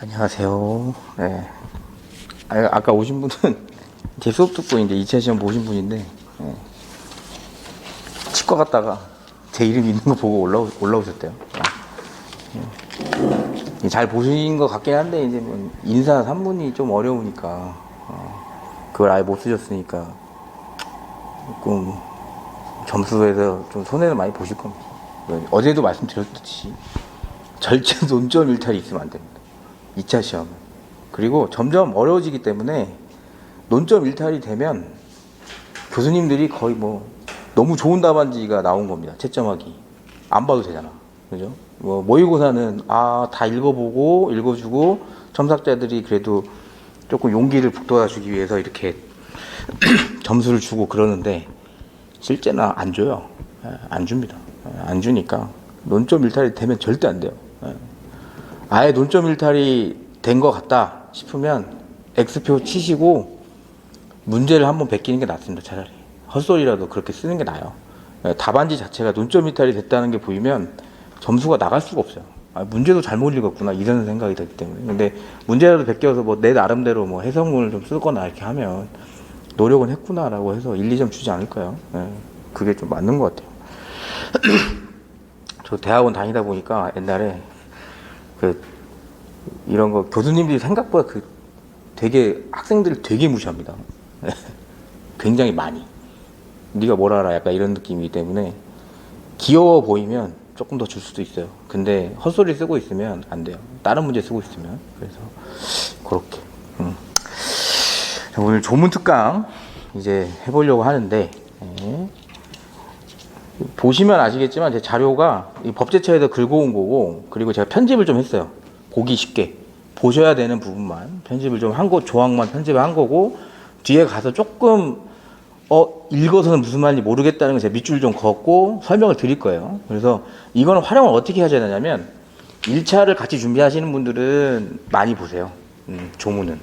안녕하세요. 네. 아까 오신 분은 제 수업 듣고 이제 2차 시험 보신 분인데, 네. 치과 갔다가 제 이름 있는 거 보고 올라오셨대요. 잘 보신 것 같긴 한데, 이제 뭐 인사 3분이 좀 어려우니까, 그걸 아예 못 쓰셨으니까, 조금 점수에서 좀 손해를 많이 보실 겁니다. 어제도 말씀드렸듯이, 절대 논점 일탈이 있으면 안 됩니다. 2차 시험. 그리고 점점 어려워지기 때문에 논점 일탈이 되면 교수님들이 거의 뭐 너무 좋은 답안지가 나온 겁니다. 채점하기. 안 봐도 되잖아. 그죠? 뭐 모의고사는 다 읽어주고 첨삭자들이 그래도 조금 용기를 북돋아주기 위해서 이렇게 점수를 주고 그러는데 실제는 안 줘요. 안 줍니다. 안 주니까 논점 일탈이 되면 절대 안 돼요. 아예 논점 일탈이 된 것 같다 싶으면 X표 치시고 문제를 한번 베끼는 게 낫습니다. 차라리 헛소리라도 그렇게 쓰는 게 나아요. 답안지 자체가 논점 일탈이 됐다는 게 보이면 점수가 나갈 수가 없어요. 문제도 잘못 읽었구나 이런 생각이 들기 때문에. 근데 문제라도 베껴서 뭐 내 나름대로 뭐 해석문을 좀 쓰거나 이렇게 하면 노력은 했구나라고 해서 1, 2점 주지 않을까요? 그게 좀 맞는 것 같아요. 저 대학원 다니다 보니까 옛날에 이런 거 교수님들이 생각보다 되게 학생들을 되게 무시합니다. 굉장히 많이. 네가 뭘 알아? 약간 이런 느낌이기 때문에 귀여워 보이면 조금 더 줄 수도 있어요. 근데 헛소리 쓰고 있으면 안 돼요. 다른 문제 쓰고 있으면. 그래서 그렇게. 자, 오늘 조문특강 이제 해보려고 하는데 보시면 아시겠지만 제 자료가 이 법제처에서 긁어온 거고, 그리고 제가 편집을 좀 했어요. 보기 쉽게 보셔야 되는 부분만 편집을 좀 한 거, 조항만 편집을 한 거고, 뒤에 가서 조금 읽어서는 무슨 말인지 모르겠다는 거 제가 밑줄 좀 걷고 설명을 드릴 거예요. 그래서 이거는 활용을 어떻게 하셔야 되냐면 1차를 같이 준비하시는 분들은 많이 보세요. 조문은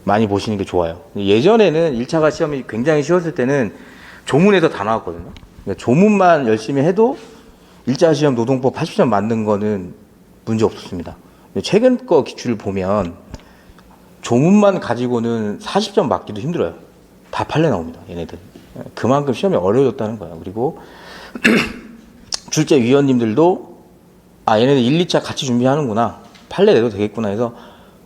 많이 보시는 게 좋아요. 예전에는 1차가 시험이 굉장히 쉬웠을 때는 조문에서 다 나왔거든요. 그러니까 조문만 열심히 해도 1차 시험 노동법 80점 맞는 거는 문제 없었습니다. 최근 거 기출을 보면 조문만 가지고는 40점 맞기도 힘들어요. 다 판례 나옵니다, 얘네들. 그만큼 시험이 어려워졌다는 거예요. 그리고 출제위원님들도 얘네들 1, 2차 같이 준비하는구나, 판례 내도 되겠구나 해서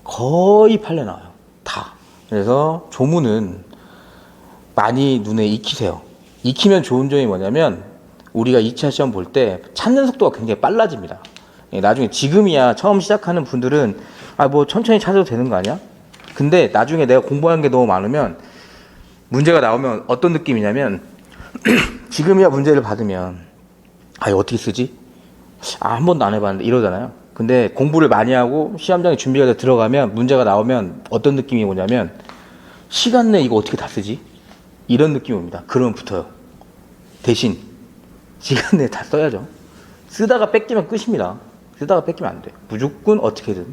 거의 판례 나와요. 다. 그래서 조문은 많이 눈에 익히세요. 익히면 좋은 점이 뭐냐면 우리가 2차 시험 볼 때 찾는 속도가 굉장히 빨라집니다. 나중에 지금이야 처음 시작하는 분들은 뭐 천천히 찾아도 되는 거 아니야? 근데 나중에 내가 공부하는 게 너무 많으면 문제가 나오면 어떤 느낌이냐면 지금이야 문제를 받으면 이거 어떻게 쓰지? 한 번도 안 해봤는데 이러잖아요. 근데 공부를 많이 하고 시험장에 준비가 돼 들어가면 문제가 나오면 어떤 느낌이 오냐면 시간 내에 이거 어떻게 다 쓰지? 이런 느낌이 옵니다. 그러면 붙어요. 대신 시간 내에 다 써야죠. 쓰다가 뺏기면 끝입니다. 쓰다가 뺏기면 안 돼요. 무조건 어떻게든.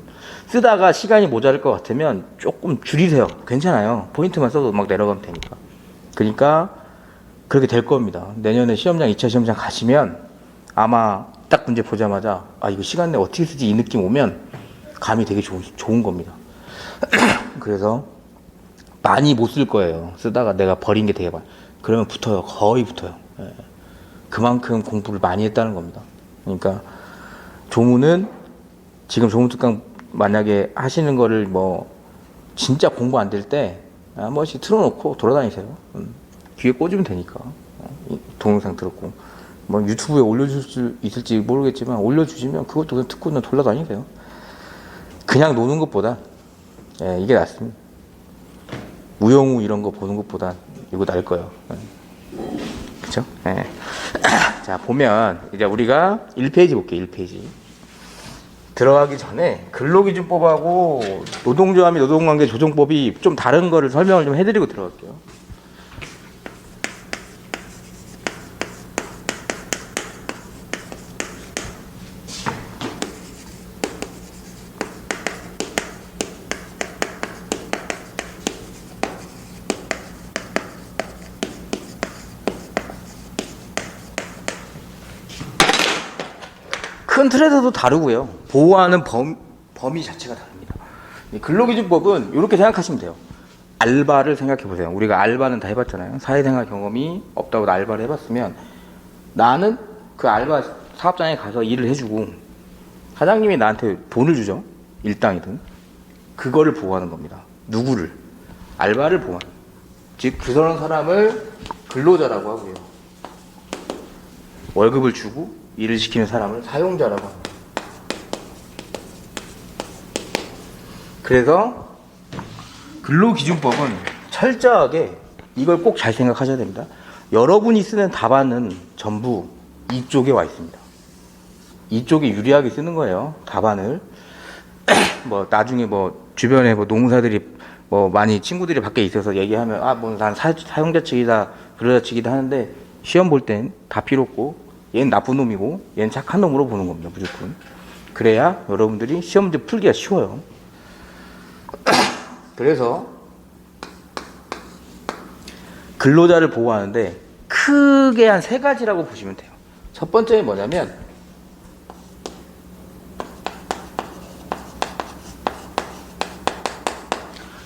쓰다가 시간이 모자랄 것 같으면 조금 줄이세요. 괜찮아요. 포인트만 써도 막 내려가면 되니까. 그러니까 그렇게 될 겁니다. 내년에 시험장, 2차 시험장 가시면 아마 딱 문제 보자마자 이거 시간 내에 어떻게 쓰지? 이 느낌 오면 감이 되게 좋은 겁니다. 그래서 많이 못 쓸 거예요. 쓰다가 내가 버린 게 되게 많아요. 그러면 붙어요. 거의 붙어요. 그만큼 공부를 많이 했다는 겁니다. 그러니까 조문은 지금 조문특강 만약에 하시는 거를 뭐 진짜 공부 안 될 때 한 번씩 틀어놓고 돌아다니세요. 귀에 꽂으면 되니까. 동영상 들었고 뭐 유튜브에 올려줄 수 있을지 모르겠지만 올려주시면 그것도 그냥 듣고 그냥 돌아다니세요. 그냥 노는 것보다 이게 낫습니다. 우영우 이런 거 보는 것보다 이거 나을 거예요. 그쵸? 자, 보면 이제 우리가 1페이지 볼게요. 1페이지 들어가기 전에 근로기준법하고 노동조합 및 노동관계 조정법이 좀 다른 거를 설명을 좀 해드리고 들어갈게요. 큰 틀에서도 다르고요. 보호하는 범위 자체가 다릅니다. 이 근로기준법은 이렇게 생각하시면 돼요. 알바를 생각해 보세요. 우리가 알바는 다 해봤잖아요. 사회생활 경험이 없다고 알바를 해봤으면 나는 그 알바 사업장에 가서 일을 해주고 사장님이 나한테 돈을 주죠. 일당이든. 그거를 보호하는 겁니다. 누구를? 알바를 보호하는. 즉 그런 사람을 근로자라고 하고요. 월급을 주고 일을 시키는 사람을 사용자라고 합니다. 그래서 근로기준법은 철저하게 이걸 꼭 잘 생각하셔야 됩니다. 여러분이 쓰는 답안은 전부 이쪽에 와 있습니다. 이쪽에 유리하게 쓰는 거예요. 답안을. 뭐 나중에 뭐 주변에 뭐 농사들이 뭐 많이 친구들이 밖에 있어서 얘기하면 뭐 난 사용자 측이다 근로자 측이다 하는데 시험 볼 땐 다 필요 없고 얘는 나쁜 놈이고 얘는 착한 놈으로 보는 겁니다. 무조건. 그래야 여러분들이 시험 문제 풀기가 쉬워요. 그래서 근로자를 보호하는데 크게 한 3가지라고 보시면 돼요. 첫 번째는 뭐냐면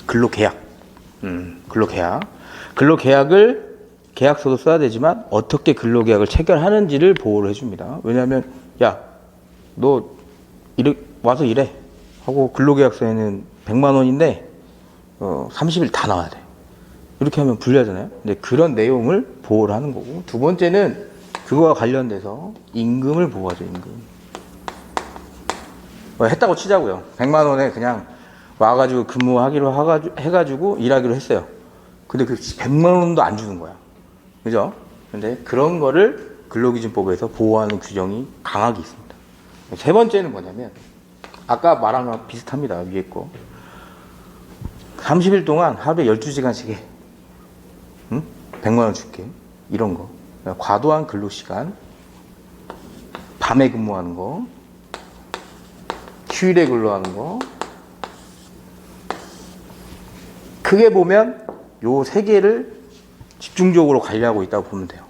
근로계약. 근로계약을 계약서도 써야 되지만 어떻게 근로계약을 체결하는지를 보호를 해줍니다. 왜냐하면 야, 너 와서 일해 하고 근로계약서에는 100만 원인데 30일 다 나와야 돼. 이렇게 하면 불리하잖아요. 근데 그런 내용을 보호를 하는 거고, 두 번째는 그거와 관련돼서 임금을 보호하죠. 임금. 했다고 치자고요. 100만 원에 그냥 와가지고 근무하기로 해가지고 일하기로 했어요. 근데 그 100만 원도 안 주는 거야. 그죠? 근데 그런 거를 근로기준법에서 보호하는 규정이 강하게 있습니다. 세 번째는 뭐냐면 아까 말한 거랑 비슷합니다. 위에 거. 30일 동안 하루에 12시간씩 해. 응? 100만 원 줄게. 이런 거. 과도한 근로시간, 밤에 근무하는 거, 휴일에 근로하는 거. 크게 보면 요 3개를 집중적으로 관리하고 있다고 보면 돼요.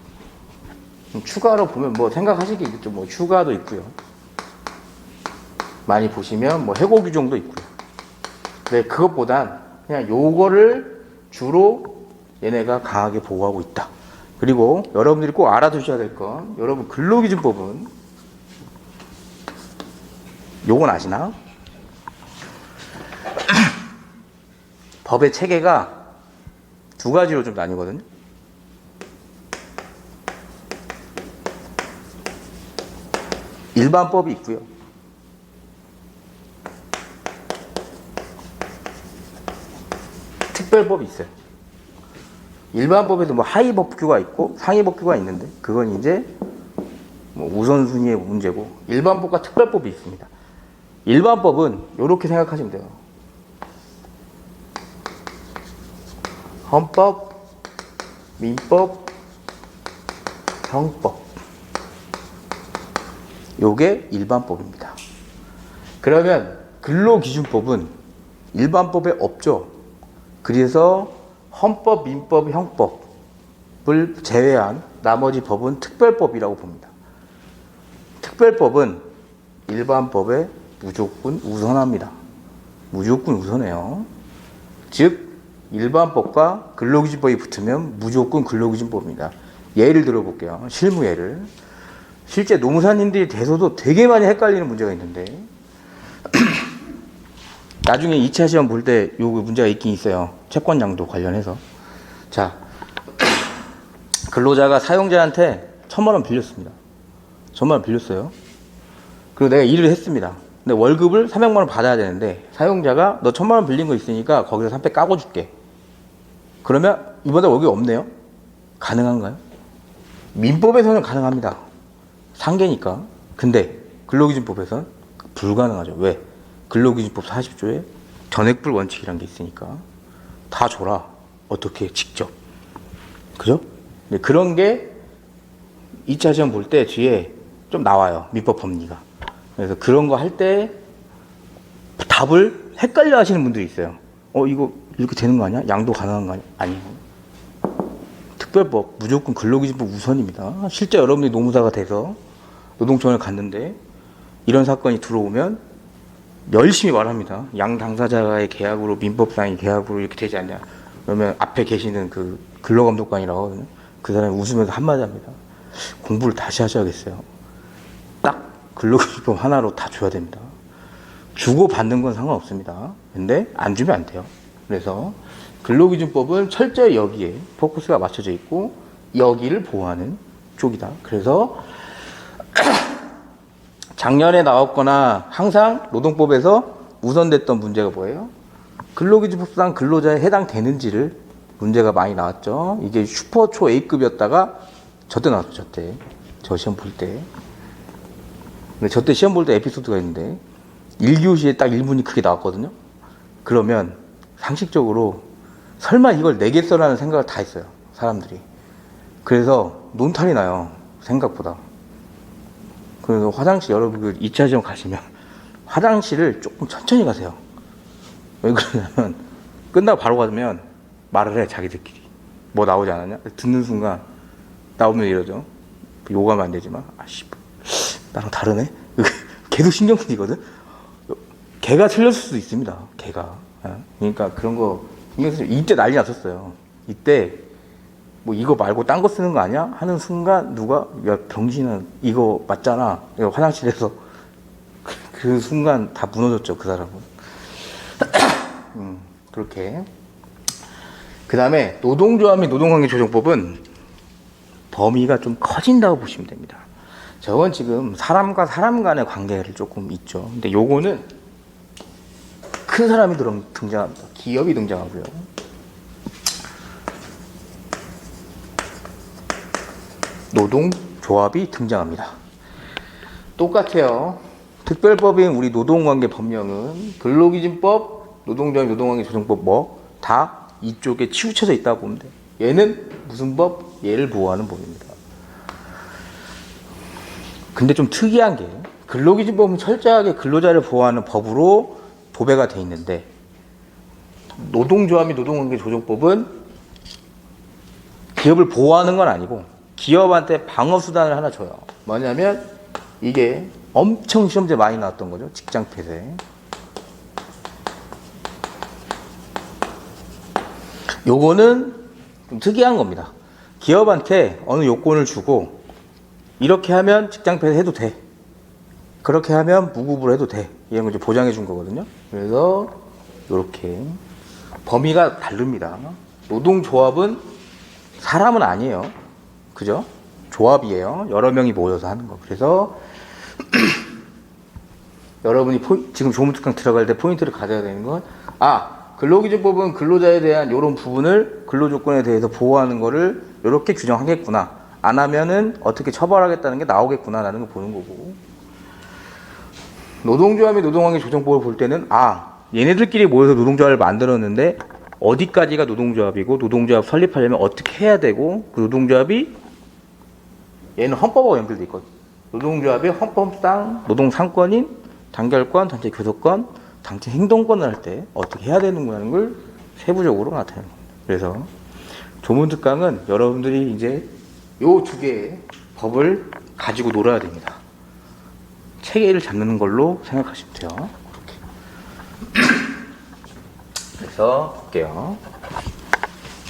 추가로 보면 뭐 생각하시겠죠. 뭐 휴가도 있고요. 많이 보시면 뭐 해고 규정도 있고요. 근데 그것보단 그냥 요거를 주로 얘네가 강하게 보호하고 있다. 그리고 여러분들이 꼭 알아두셔야 될 건, 여러분 근로기준법은 요건 아시나? 법의 체계가 2가지로 좀 나뉘거든요. 일반법이 있고요. 특별법이 있어요. 일반법에도 뭐 하위 법규가 있고 상위 법규가 있는데 그건 이제 뭐 우선순위의 문제고, 일반법과 특별법이 있습니다. 일반법은 이렇게 생각하시면 돼요. 헌법, 민법, 형법. 요게 일반법입니다. 그러면 근로기준법은 일반법에 없죠. 그래서 헌법, 민법, 형법을 제외한 나머지 법은 특별법이라고 봅니다. 특별법은 일반법에 무조건 우선합니다. 무조건 우선해요. 즉 일반법과 근로기준법이 붙으면 무조건 근로기준법입니다. 예를 들어볼게요. 실무 예를. 실제 노무사님들이 돼서도 되게 많이 헷갈리는 문제가 있는데 나중에 2차 시험 볼 때 요 문제가 있긴 있어요. 채권 양도 관련해서. 자, 근로자가 사용자한테 1,000만 원 빌렸습니다. 1,000만 원 빌렸어요. 그리고 내가 일을 했습니다. 근데 월급을 300만 원 받아야 되는데 사용자가 너 1,000만 원 빌린 거 있으니까 거기서 300 까고 줄게. 그러면 이번에 월급이 없네요. 가능한가요? 민법에서는 가능합니다. 상계니까. 근데 근로기준법에서는 불가능하죠. 왜? 근로기준법 40조에 전액불 원칙이라는 게 있으니까 다 줘라. 어떻게 직접. 그죠? 네, 그런 게 2차 시험 볼 때 뒤에 좀 나와요. 민법 법리가. 그래서 그런 거 할 때 답을 헷갈려 하시는 분들이 있어요. 이거 이렇게 되는 거 아니야? 양도 가능한 거 아니야? 아니에요. 특별법, 무조건 근로기준법 우선입니다. 실제 여러분들이 노무사가 돼서 노동청을 갔는데 이런 사건이 들어오면 열심히 말합니다. 양 당사자의 계약으로 민법상의 계약으로 이렇게 되지 않냐. 그러면 앞에 계시는 그 근로감독관이라고 하거든요. 그 사람이 웃으면서 한마디 합니다. 공부를 다시 하셔야겠어요. 딱 근로기준법 하나로 다 줘야 됩니다. 주고 받는 건 상관없습니다. 근데 안 주면 안 돼요. 그래서 근로기준법은 철저히 여기에 포커스가 맞춰져 있고 여기를 보호하는 쪽이다. 그래서 작년에 나왔거나 항상 노동법에서 우선됐던 문제가 뭐예요? 근로기준법상 근로자에 해당되는지를 문제가 많이 나왔죠. 이게 슈퍼초 A급이었다가 저때 나왔죠. 저때 저 시험 볼 때. 근데 저때 시험 볼 때 에피소드가 있는데 1교시에 딱 1문이 크게 나왔거든요. 그러면 상식적으로 설마 이걸 내겠어라는 생각을 다 했어요. 사람들이. 그래서 논탈이 나요. 생각보다. 그래서 화장실 여러분 2차 시험 가시면 화장실을 조금 천천히 가세요. 왜 그러냐면 끝나고 바로 가면 말을 해 자기들끼리. 뭐 나오지 않았냐? 듣는 순간 나오면 이러죠. 욕하면 안 되지만 아씨 나랑 다르네? 걔도 신경 쓰이거든? 걔가 틀렸을 수도 있습니다. 걔가. 그러니까 그런 거 신경 쓰면 이때 난리 났었어요. 이때 뭐 이거 말고 딴 거 쓰는 거 아니야? 하는 순간 누가 야 병신은 이거 맞잖아. 이거 화장실에서 그 순간 다 무너졌죠. 그 사람은. 그렇게. 그 다음에 노동조합 및 노동관계조정법은 범위가 좀 커진다고 보시면 됩니다. 저건 지금 사람과 사람 간의 관계를 조금 있죠. 근데 요거는 큰 사람이 등장합니다. 기업이 등장하고요. 노동조합이 등장합니다. 똑같아요. 특별법인 우리 노동관계 법령은 근로기준법, 노동조합, 노동관계조정법 뭐 다 이쪽에 치우쳐져 있다고 보면 돼요. 얘는 무슨 법? 얘를 보호하는 법입니다. 근데 좀 특이한 게 근로기준법은 철저하게 근로자를 보호하는 법으로 도배가 돼 있는데 노동조합 및 노동관계조정법은 기업을 보호하는 건 아니고 기업한테 방어수단을 하나 줘요. 뭐냐면 이게 엄청 시험제 많이 나왔던 거죠. 직장폐쇄. 요거는 좀 특이한 겁니다. 기업한테 어느 요건을 주고 이렇게 하면 직장폐쇄 해도 돼. 그렇게 하면 무급으로 해도 돼. 이런 걸 좀 보장해 준 거거든요. 그래서 이렇게 범위가 다릅니다. 노동조합은 사람은 아니에요. 그죠? 조합이에요. 여러 명이 모여서 하는 거. 그래서 여러분이 지금 조문특강 들어갈 때 포인트를 가져야 되는 건 근로기준법은 근로자에 대한 이런 부분을 근로조건에 대해서 보호하는 거를 이렇게 규정하겠구나. 안 하면은 어떻게 처벌하겠다는 게 나오겠구나라는 걸 보는 거고. 노동조합이 노동관계조정법을 볼 때는 얘네들끼리 모여서 노동조합을 만들었는데 어디까지가 노동조합이고 노동조합 설립하려면 어떻게 해야 되고 그 노동조합이 얘는 헌법하고 연결돼 있거든. 노동조합이 헌법상 노동상권인 단결권, 단체 교섭권, 단체 행동권을 할 때 어떻게 해야 되는구나 걸 세부적으로 나타내는 겁니다. 그래서 조문특강은 여러분들이 이제 요 두 개의 법을 가지고 놀아야 됩니다. 체계를 잡는 걸로 생각하시면 돼요. 이렇게. 그래서 볼게요.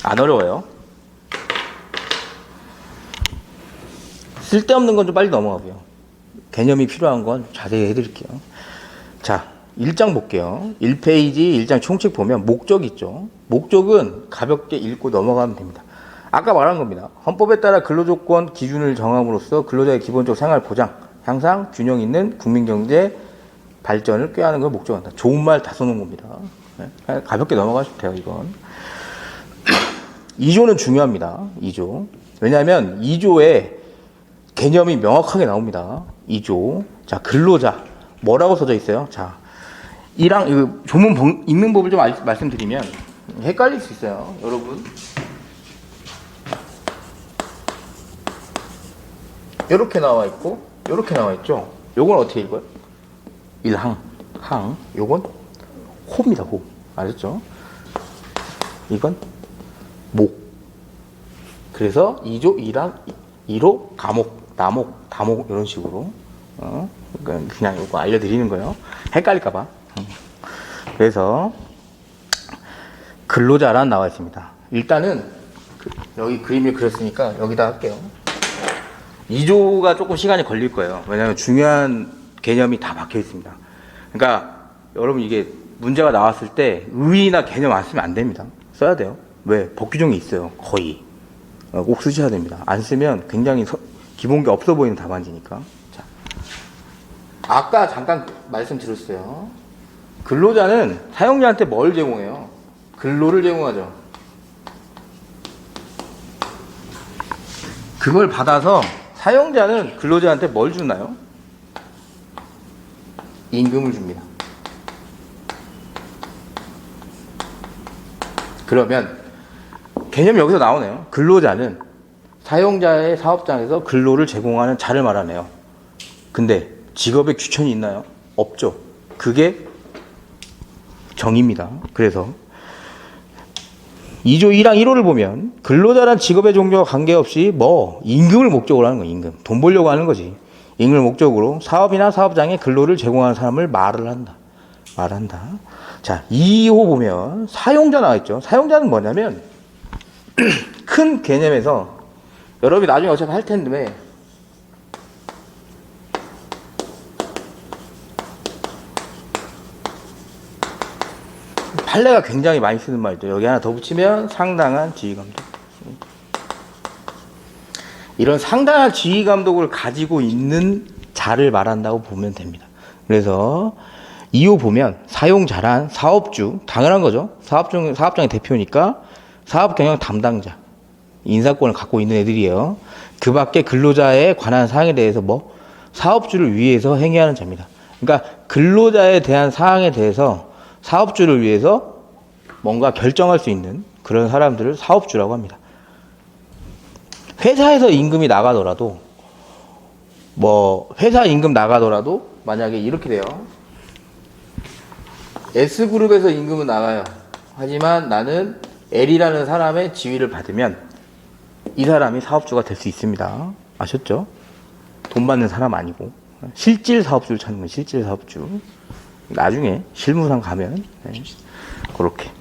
안 어려워요. 쓸데없는 건 좀 빨리 넘어가고요. 개념이 필요한 건 자세히 해드릴게요. 자, 1장 볼게요. 1페이지 1장 총칙 보면 목적 있죠. 목적은 가볍게 읽고 넘어가면 됩니다. 아까 말한 겁니다. 헌법에 따라 근로조건 기준을 정함으로써 근로자의 기본적 생활 보장, 향상, 균형 있는 국민경제 발전을 꾀하는 걸 목적한다. 좋은 말 다 써놓은 겁니다. 네? 가볍게 넘어가시면 돼요, 이건. 2조는 중요합니다. 2조. 왜냐하면 2조에 개념이 명확하게 나옵니다. 2조. 자, 근로자. 뭐라고 써져 있어요? 자, 이랑 조문 읽는 법을 좀 말씀드리면 헷갈릴 수 있어요. 여러분. 이렇게 나와 있고 이렇게 나와 있죠. 요건 어떻게 읽어요? 일항, 항. 요건 호입니다. 호. 아셨죠? 이건 목. 그래서 2조, 2랑, 2로 가목, 나목, 다목 이런 식으로 그냥 이거 알려드리는 거예요. 헷갈릴까봐. 그래서 근로자란 나와 있습니다. 일단은 여기 그림을 그렸으니까 여기다 할게요. 2조가 조금 시간이 걸릴 거예요. 왜냐하면 중요한 개념이 다 박혀 있습니다. 그러니까 여러분 이게 문제가 나왔을 때 의의나 개념 안 쓰면 안 됩니다. 써야 돼요. 왜? 법규정이 있어요. 거의. 꼭 쓰셔야 됩니다. 안 쓰면 굉장히 기본기 없어 보이는 답안지니까. 자, 아까 잠깐 말씀드렸어요. 근로자는 사용자한테 뭘 제공해요? 근로를 제공하죠. 그걸 받아서 사용자는 근로자한테 뭘 주나요? 임금을 줍니다. 그러면 개념이 여기서 나오네요. 근로자는 사용자의 사업장에서 근로를 제공하는 자를 말하네요. 근데 직업에 규천이 있나요? 없죠. 그게 정의입니다. 그래서 2조 1항 1호를 보면 근로자란 직업의 종류와 관계없이 임금을 목적으로 하는 거예요. 임금. 돈 벌려고 하는 거지. 임금을 목적으로 사업이나 사업장에 근로를 제공하는 사람을 말한다. 자, 2호 보면 사용자 나와 있죠. 사용자는 뭐냐면 큰 개념에서 여러분이 나중에 어차피 할 텐데 판례가 굉장히 많이 쓰는 말이죠. 여기 하나 더 붙이면 상당한 지휘감독. 이런 상당한 지휘감독을 가지고 있는 자를 말한다고 보면 됩니다. 그래서 2호 보면 사용자란 사업주, 당연한 거죠. 사업장의 대표니까 사업 경영 담당자, 인사권을 갖고 있는 애들이에요. 그 밖에 근로자에 관한 사항에 대해서 사업주를 위해서 행위하는 자입니다. 그러니까 근로자에 대한 사항에 대해서 사업주를 위해서 뭔가 결정할 수 있는 그런 사람들을 사업주라고 합니다. 회사에서 임금이 나가더라도 회사 임금 나가더라도 만약에 이렇게 돼요. S그룹에서 임금은 나가요. 하지만 나는 L이라는 사람의 지위를 받으면 이 사람이 사업주가 될 수 있습니다. 아셨죠? 돈 받는 사람 아니고 실질 사업주를 찾는 거예요. 실질 사업주. 나중에 실무상 가면 그렇게.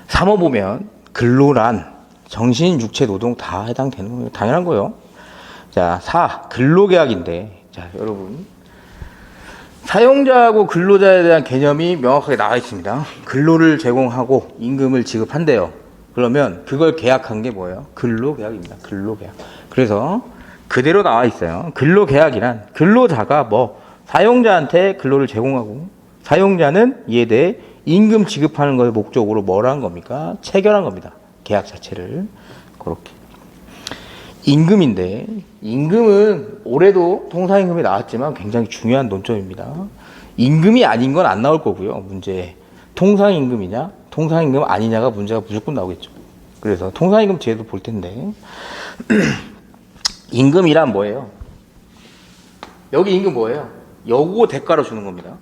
3호 보면 근로란 정신, 육체, 노동 다 해당되는 거예요. 당연한 거예요. 자, 4. 근로계약인데, 자, 여러분. 사용자하고 근로자에 대한 개념이 명확하게 나와 있습니다. 근로를 제공하고 임금을 지급한대요. 그러면 그걸 계약한 게 뭐예요? 근로계약입니다. 근로계약. 그래서 그대로 나와 있어요. 근로계약이란 근로자가 사용자한테 근로를 제공하고 사용자는 이에 대해 임금 지급하는 것을 목적으로 한 겁니까? 체결한 겁니다. 계약 자체를. 그렇게. 임금인데 임금은 올해도 통상임금이 나왔지만 굉장히 중요한 논점입니다. 임금이 아닌 건 안 나올 거고요. 문제. 통상임금이냐 통상임금 아니냐가 문제가 무조건 나오겠죠. 그래서 통상임금 제도 볼 텐데 임금이란 뭐예요? 여기 임금 뭐예요? 여고 대가로 주는 겁니다.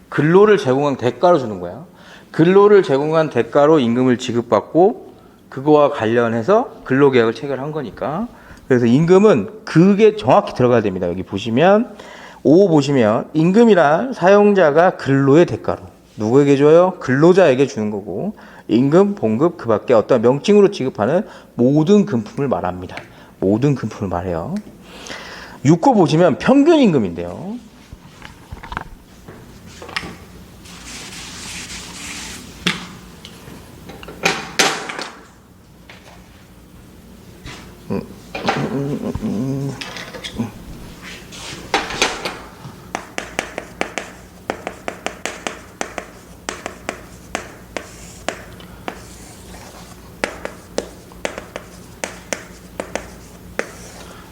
근로를 제공한 대가로 주는 거야. 근로를 제공한 대가로 임금을 지급받고 그거와 관련해서 근로계약을 체결한 거니까. 그래서 임금은 그게 정확히 들어가야 됩니다. 여기 보시면 5 보시면 임금이란 사용자가 근로의 대가로 누구에게 줘요? 근로자에게 주는 거고 임금, 봉급 그 밖에 어떤 명칭으로 지급하는 모든 금품을 말합니다. 모든 금품을 말해요. 6호 보시면 평균 임금인데요.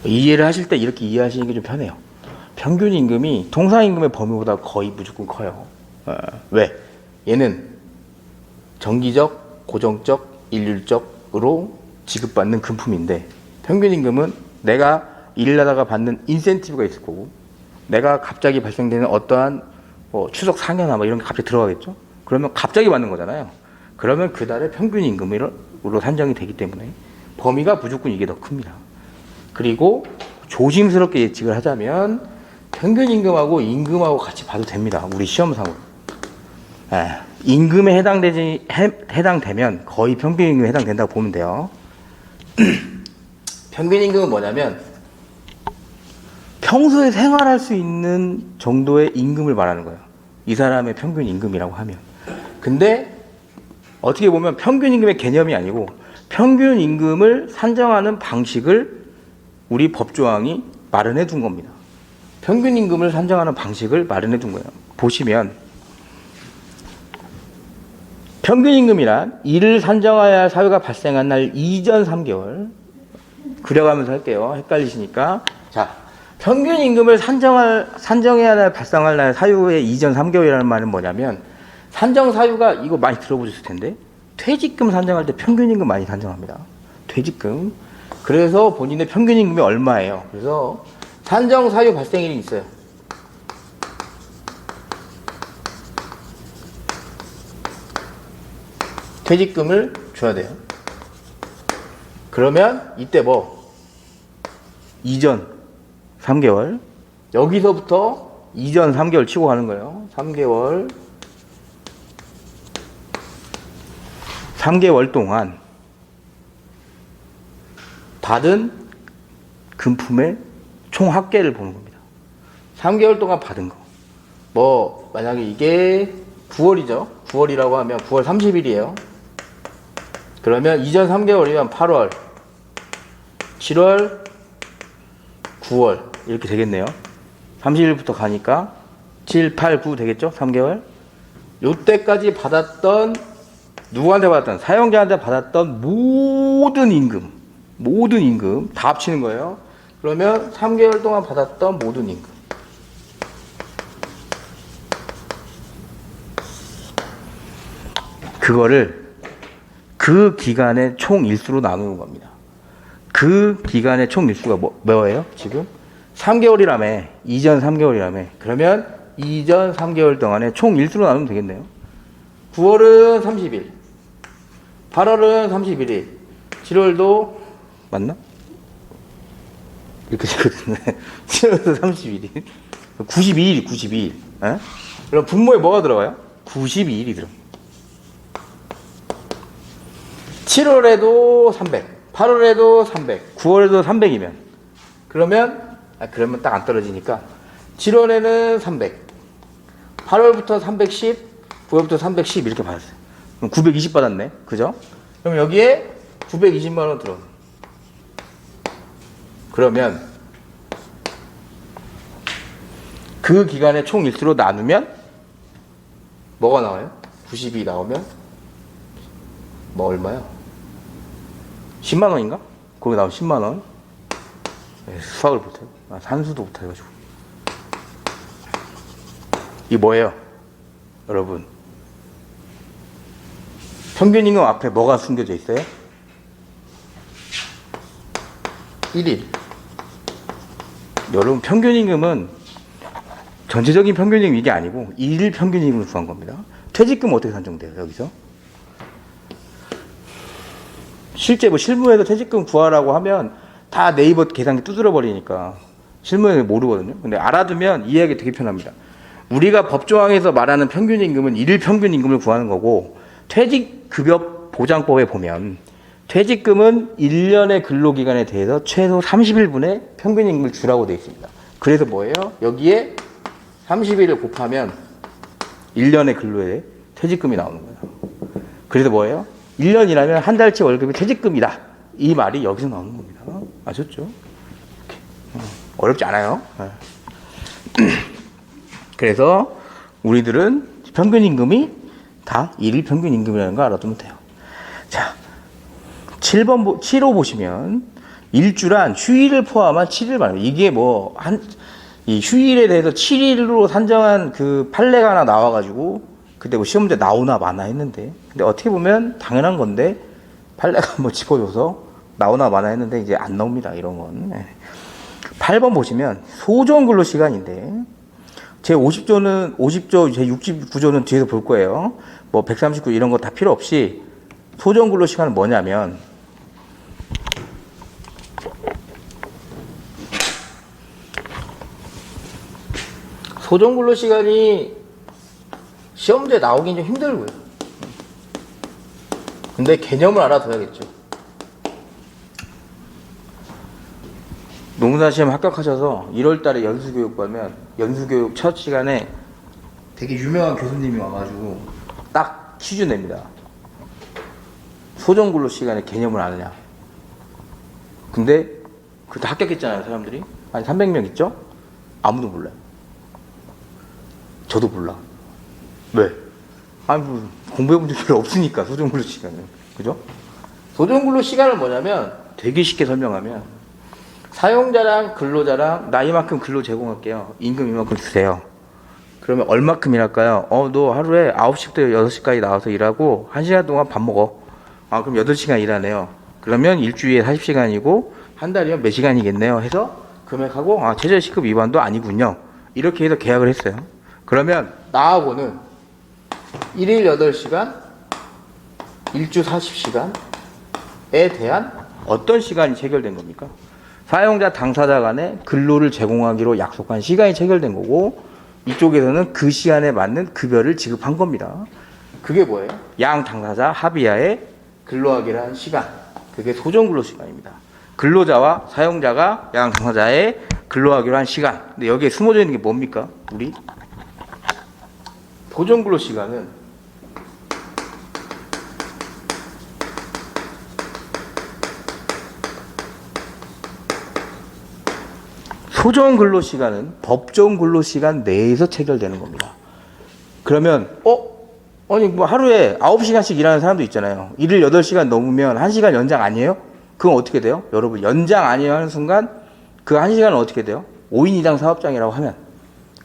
이해를 하실 때 이렇게 이해하시는 게 좀 편해요. 평균 임금이 통상 임금의 범위보다 거의 무조건 커요. 왜? 얘는 정기적, 고정적, 일률적으로 지급받는 금품인데 평균 임금은 내가 일하다가 받는 인센티브가 있을 거고 내가 갑자기 발생되는 어떠한 추석 상여나 이런 게 갑자기 들어가겠죠. 그러면 갑자기 받는 거잖아요. 그러면 그달의 평균 임금으로 산정이 되기 때문에 범위가 무조건 이게 더 큽니다. 그리고 조심스럽게 예측을 하자면 평균 임금하고 임금하고 같이 봐도 됩니다. 우리 시험상으로. 예, 임금에 해당되면 거의 평균 임금에 해당된다고 보면 돼요. 평균 임금은 뭐냐면 평소에 생활할 수 있는 정도의 임금을 말하는 거예요. 이 사람의 평균 임금이라고 하면. 근데 어떻게 보면 평균 임금의 개념이 아니고 평균 임금을 산정하는 방식을 우리 법조항이 마련해 둔 겁니다. 평균 임금을 산정하는 방식을 마련해 둔 거예요. 보시면 평균 임금이란 이를 산정하여야 할 사유가 발생한 날 이전 3개월 그려가면서 할게요. 헷갈리시니까. 자, 평균 임금을 산정해야 할 발생할 날 사유의 이전 3개월이라는 말은 뭐냐면 산정 사유가 이거 많이 들어보셨을 텐데 퇴직금 산정할 때 평균 임금 많이 산정합니다. 퇴직금. 그래서 본인의 평균 임금이 얼마예요. 그래서 산정 사유 발생일이 있어요. 퇴직금을 줘야 돼요. 그러면 이때 뭐 이전 3개월 여기서부터 이전 3개월 치고 가는 거예요. 3개월 동안 받은 금품의 총 합계를 보는 겁니다. 3개월 동안 받은 거. 뭐 만약에 이게 9월이죠. 9월이라고 하면 9월 30일이에요. 그러면 이전 3개월이면 8월, 7월, 9월 이렇게 되겠네요. 30일부터 가니까 7, 8, 9 되겠죠? 3개월. 요때까지 받았던 누구한테 받았던 사용자한테 받았던 모든 임금 다 합치는 거예요. 그러면 3개월 동안 받았던 모든 임금. 그거를 그 기간의 총 일수로 나누는 겁니다. 그 기간의 총 일수가 뭐예요? 지금 3개월이라며. 이전 3개월이라며. 그러면 이전 3개월 동안에 총 일수로 나누면 되겠네요. 9월은 30일, 8월은 31일, 7월도 맞나? 이렇게 되거든요. 7월도 31일, 92일. 에? 그럼 분모에 뭐가 들어가요? 92일이 들어가요. 7월에도 300, 8월에도 300, 9월에도 300이면 그러면 딱 안 떨어지니까 7월에는 300, 8월부터 310, 9월부터 310 이렇게 받았어요. 그럼 920 받았네. 그죠? 그럼 여기에 920만 원 들어. 그러면 그 기간의 총 일수로 나누면 뭐가 나와요? 92 나오면 뭐 얼마요? 10만 원인가? 거기 나오면 10만 원. 수학을 못해요. 산수도 못해가지고. 이게 뭐예요? 여러분. 평균 임금 앞에 뭐가 숨겨져 있어요? 1일. 여러분, 평균 임금은 전체적인 평균 임금 이게 아니고 1일 평균 임금을 구한 겁니다. 퇴직금 어떻게 산정돼요, 여기서? 실제 뭐 실무에서 퇴직금 구하라고 하면 다 네이버 계산기 두드려 버리니까 실무에는 모르거든요. 근데 알아두면 이해하기 되게 편합니다. 우리가 법조항에서 말하는 평균 임금은 일일 평균 임금을 구하는 거고 퇴직급여 보장법에 보면 퇴직금은 1년의 근로기간에 대해서 최소 30일분의 평균 임금을 주라고 되어 있습니다. 그래서 뭐예요? 여기에 30일을 곱하면 1년의 근로에 퇴직금이 나오는 거예요. 그래서 뭐예요? 1년이라면 한 달치 월급이 퇴직금이다. 이 말이 여기서 나오는 겁니다. 아셨죠? 어렵지 않아요. 그래서 우리들은 평균 임금이 다 일일 평균 임금이라는 거 알아두면 돼요. 자, 7호 보시면 일주란 휴일을 포함한 7일 말이에요. 이게 뭐 이 휴일에 대해서 7일로 산정한 그 판례가 하나 나와가지고 그때 뭐 시험 문제 나오나 마나 했는데 근데 어떻게 보면 당연한 건데 판례가 한번 짚어줘서 나오나 마나 했는데 이제 안 나옵니다. 이런 건. 8번 보시면 소정 근로 시간인데 제 50조, 제 69조는 뒤에서 볼 거예요. 뭐 139 이런 거 다 필요 없이 소정 근로 시간은 뭐냐면 소정 근로 시간이 시험지에 나오긴 좀 힘들고요. 근데 개념을 알아둬야겠죠. 농사 시험 합격하셔서 1월달에 연수교육 받으면 연수교육 첫 시간에 되게 유명한 교수님이 와가지고 딱 퀴즈 냅니다. 소정 근로 시간의 개념을 아느냐. 근데 그때 합격했잖아요, 사람들이. 한 300명 있죠? 아무도 몰라요. 저도 몰라. 왜? 아니, 뭐, 공부해본 적이 별로 없으니까, 소정 근로 시간은. 그죠? 소정 근로 시간은 뭐냐면, 되게 쉽게 설명하면, 사용자랑 근로자랑 나이만큼 근로 제공할게요. 임금 이만큼 주세요. 그러면 얼마큼 일할까요? 너 하루에 9시부터 6시까지 나와서 일하고, 1시간 동안 밥 먹어. 그럼 8시간 일하네요. 그러면 일주일에 40시간이고, 한 달이면 몇 시간이겠네요. 해서 금액하고, 최저시급 위반도 아니군요. 이렇게 해서 계약을 했어요. 그러면, 나하고는 1일 8시간, 일주 40시간에 대한 어떤 시간이 체결된 겁니까? 사용자 당사자 간에 근로를 제공하기로 약속한 시간이 체결된 거고, 이쪽에서는 그 시간에 맞는 급여를 지급한 겁니다. 그게 뭐예요? 양 당사자 합의하에 근로하기로 한 시간. 그게 소정 근로 시간입니다. 근로자와 사용자가 양 당사자에 근로하기로 한 시간. 근데 여기에 숨어져 있는 게 뭡니까? 우리 소정 근로 시간은 소정 근로 시간은 법정 근로 시간 내에서 체결되는 겁니다. 그러면 아니 뭐 하루에 9시간씩 일하는 사람도 있잖아요. 일을 8시간 넘으면 1시간 연장 아니에요? 그건 어떻게 돼요? 여러분, 연장 아니에요 하는 순간 그 1시간은 어떻게 돼요? 5인 이상 사업장이라고 하면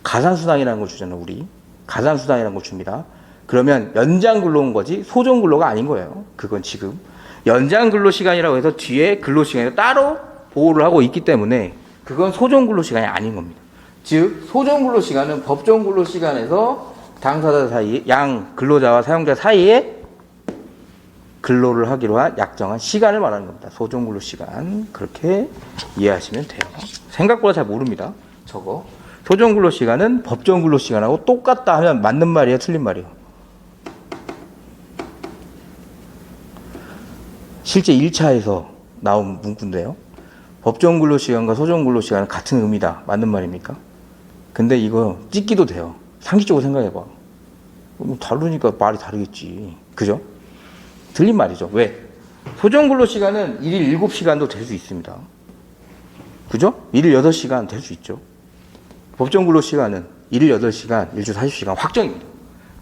가산수당이라는 걸 주잖아요. 우리 가산수당이라는 걸 줍니다. 그러면 연장 근로인 거지 소정 근로가 아닌 거예요. 그건 지금 연장 근로 시간이라고 해서 뒤에 근로 시간을 따로 보호를 하고 있기 때문에 그건 소정 근로 시간이 아닌 겁니다. 즉 소정 근로 시간은 법정 근로 시간에서 당사자 사이, 양 근로자와 사용자 사이에 근로를 하기로 한 약정한 시간을 말하는 겁니다. 소정 근로 시간. 그렇게 이해하시면 돼요. 생각보다 잘 모릅니다. 저거. 소정 근로 시간은 법정 근로 시간하고 똑같다 하면 맞는 말이에요, 틀린 말이에요? 실제 1차에서 나온 문구인데요. 법정 근로 시간과 소정 근로 시간은 같은 의미다. 맞는 말입니까? 근데 이거 찍기도 돼요. 상식적으로 생각해봐. 다르니까 말이 다르겠지. 그죠? 틀린 말이죠. 왜? 소정 근로 시간은 일일 7시간도 될 수 있습니다. 그죠? 일일 8시간 될 수 있죠. 법정 근로 시간은 일일 8시간, 일주 40시간 확정입니다.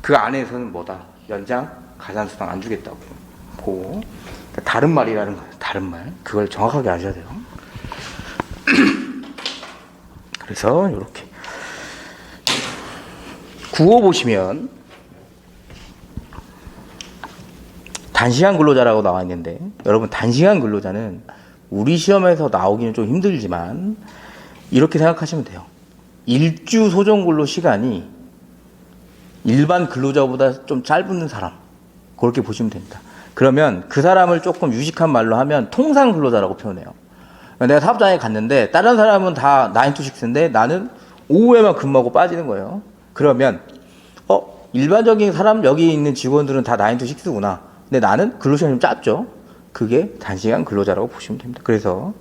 그 안에서는 뭐다? 연장, 가산수당 안 주겠다고. 그러니까 다른 말이라는 거예요. 다른 말. 그걸 정확하게 아셔야 돼요. 그래서 이렇게 구호 보시면 단시간 근로자라고 나와 있는데, 여러분 단시간 근로자는 우리 시험에서 나오기는 좀 힘들지만 이렇게 생각하시면 돼요. 일주 소정 근로 시간이 일반 근로자보다 좀 짧은 사람, 그렇게 보시면 됩니다. 그러면 그 사람을 조금 유식한 말로 하면 통상 근로자라고 표현해요. 내가 사업장에 갔는데 다른 사람은 다 9 to 6인데 나는 오후에만 근무하고 빠지는 거예요. 그러면 일반적인 사람, 여기 있는 직원들은 다 9 to 6구나. 근데 나는 근로시간이 좀 짧죠. 그게 단시간 근로자라고 보시면 됩니다. 그래서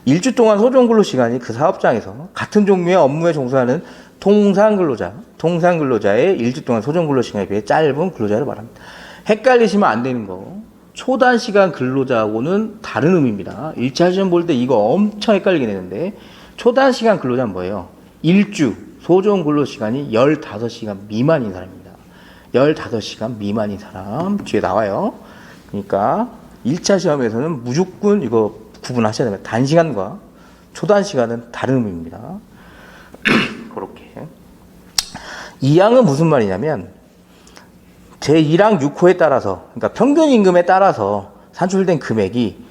일주 동안 소정 근로시간이 그 사업장에서 같은 종류의 업무에 종사하는 통상 근로자의 일주 동안 소정 근로시간에 비해 짧은 근로자를 말합니다. 헷갈리시면 안 되는 거, 초단시간 근로자하고는 다른 의미입니다. 1차 시험 볼 때 이거 엄청 헷갈리게 되는데, 초단시간 근로자는 뭐예요? 일주 소정 근로시간이 15시간 미만인 사람입니다. 15시간 미만인 사람 뒤에 나와요. 그러니까 1차 시험에서는 무조건 이거 구분하셔야 됩니다. 단시간과 초단시간은 다른 의미입니다. 그렇게. 이 항은 무슨 말이냐면 제1항 6호에 따라서, 그러니까 평균 임금에 따라서 산출된 금액이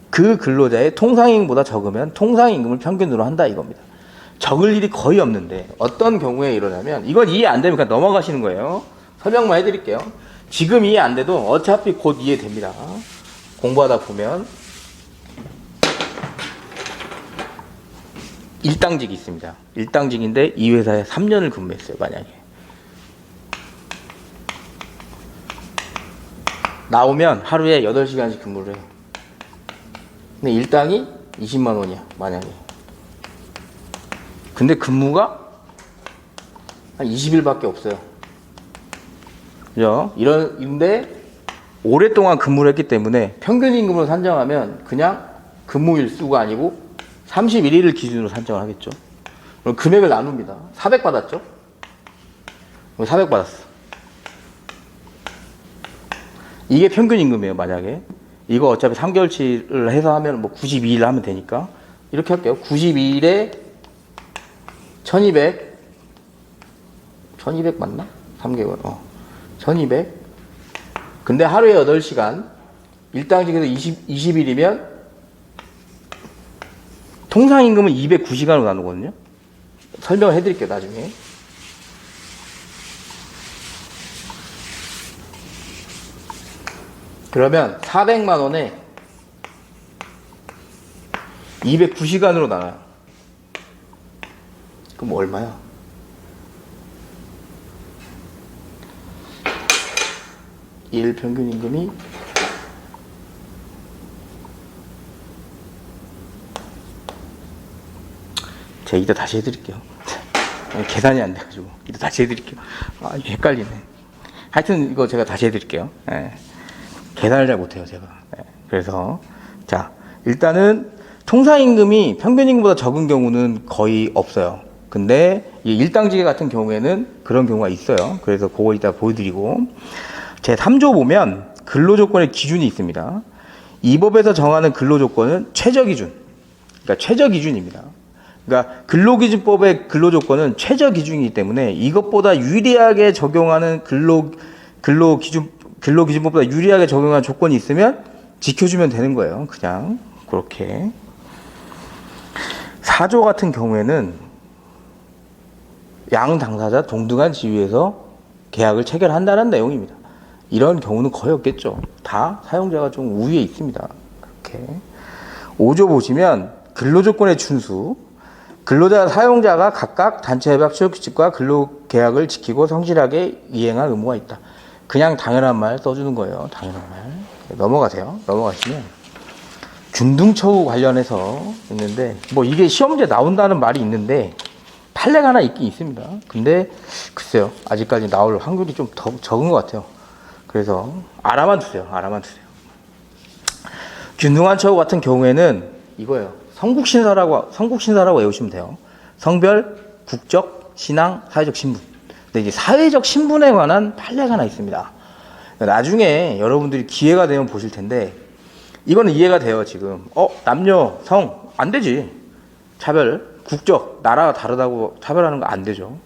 그 근로자의 통상임금보다 적으면 통상임금을 평균으로 한다 이겁니다. 적을 일이 거의 없는데 어떤 경우에 이러냐면, 이건 이해 안 되면 그냥 넘어가시는 거예요. 설명만 해드릴게요. 지금 이해 안 돼도 어차피 곧 이해됩니다. 공부하다 보면. 일당직이 있습니다. 일당직인데 이 회사에 3년을 근무했어요. 만약에 나오면 하루에 8시간씩 근무를 해요. 근데 일당이 20만 원이야 만약에. 근데 근무가 한 20일밖에 없어요. 그죠? 이런데 오랫동안 근무를 했기 때문에 평균 임금으로 산정하면 그냥 근무일 수가 아니고 31일을 기준으로 산정을 하겠죠. 그럼 금액을 나눕니다. 400 받았죠? 400 받았어. 이게 평균 임금이에요. 만약에 이거 어차피 3개월치를 해서 하면 뭐 92일 하면 되니까 이렇게 할게요. 92일에 1200 맞나? 3개월 1200. 근데 하루에 8시간 일당직에서 20일이면 통상임금은 209시간으로 나누거든요. 설명을 해드릴게요 나중에. 그러면 400만 원에 209시간으로 나눠요. 그럼 얼마야? 일 평균 임금이 제가 이따 다시 해드릴게요. 계산이 안 돼가지고 이따 다시 해드릴게요. 이게 헷갈리네. 하여튼 이거 제가 다시 해드릴게요. 계산을 잘 못해요 제가. 그래서 자 일단은 통상임금이 평균임금보다 적은 경우는 거의 없어요. 근데 이 일당직계 같은 경우에는 그런 경우가 있어요. 그래서 그거 이따 보여드리고, 제 3조 보면 근로조건의 기준이 있습니다. 이 법에서 정하는 근로조건은 최저기준, 그러니까 최저기준입니다. 그러니까 근로기준법의 근로조건은 최저기준이기 때문에 이것보다 유리하게 적용하는 근로기준법보다 유리하게 적용한 조건이 있으면 지켜주면 되는 거예요. 그냥 그렇게. 4조 같은 경우에는 양 당사자 동등한 지위에서 계약을 체결한다는 내용입니다. 이런 경우는 거의 없겠죠. 다 사용자가 좀 우위에 있습니다. 그렇게. 5조 보시면 근로조건의 준수, 근로자 사용자가 각각 단체 협약 취업 규칙과 근로계약을 지키고 성실하게 이행할 의무가 있다. 그냥 당연한 말 써주는 거예요. 당연한 말. 넘어가세요. 넘어가시면 균등처우 관련해서 있는데, 뭐 이게 시험지에 나온다는 말이 있는데 판례가 하나 있긴 있습니다. 근데 글쎄요, 아직까지 나올 확률이 좀 더 적은 것 같아요. 그래서 알아만 두세요. 알아만 두세요. 균등한 처우 같은 경우에는 이거예요. 성국신사라고 외우시면 돼요. 성별, 국적, 신앙, 사회적 신분. 근데 이제 사회적 신분에 관한 판례가 하나 있습니다. 나중에 여러분들이 기회가 되면 보실 텐데, 이거는 이해가 돼요. 지금 남녀, 성 안 되지. 차별, 국적, 나라가 다르다고 차별하는 거 안 되죠.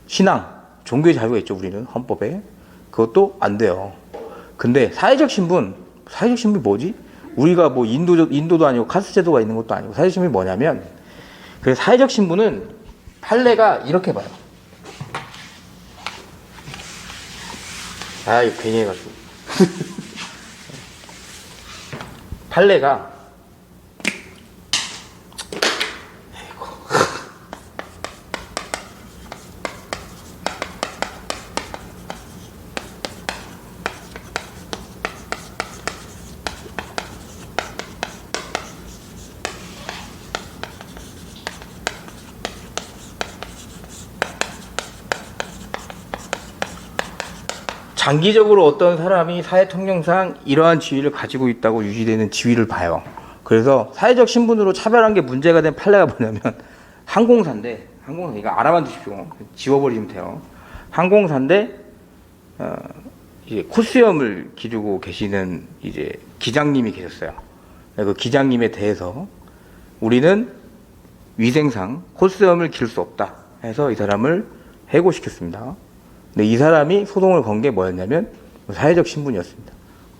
신앙, 종교의 자유가 있죠. 우리는 헌법에. 그것도 안 돼요. 근데 사회적 신분이 뭐지? 우리가 뭐 인도도 아니고 카스트 제도가 있는 것도 아니고, 사회적 신분이 뭐냐면, 그 사회적 신분은 판례가 이렇게 봐요. 이거 괜히 해가지고. 판례가 장기적으로 어떤 사람이 사회 통념상 이러한 지위를 가지고 있다고 유지되는 지위를 봐요. 그래서 사회적 신분으로 차별한 게 문제가 된 판례가 뭐냐면 항공사인데, 이거 알아만 두십시오. 지워버리면 돼요. 항공사인데 이제 코수염을 기르고 계시는 이제 기장님이 계셨어요. 그 기장님에 대해서 우리는 위생상 코수염을 기를 수 없다 해서 이 사람을 해고시켰습니다. 근데 이 사람이 소송을 건 게 뭐였냐면 사회적 신분이었습니다.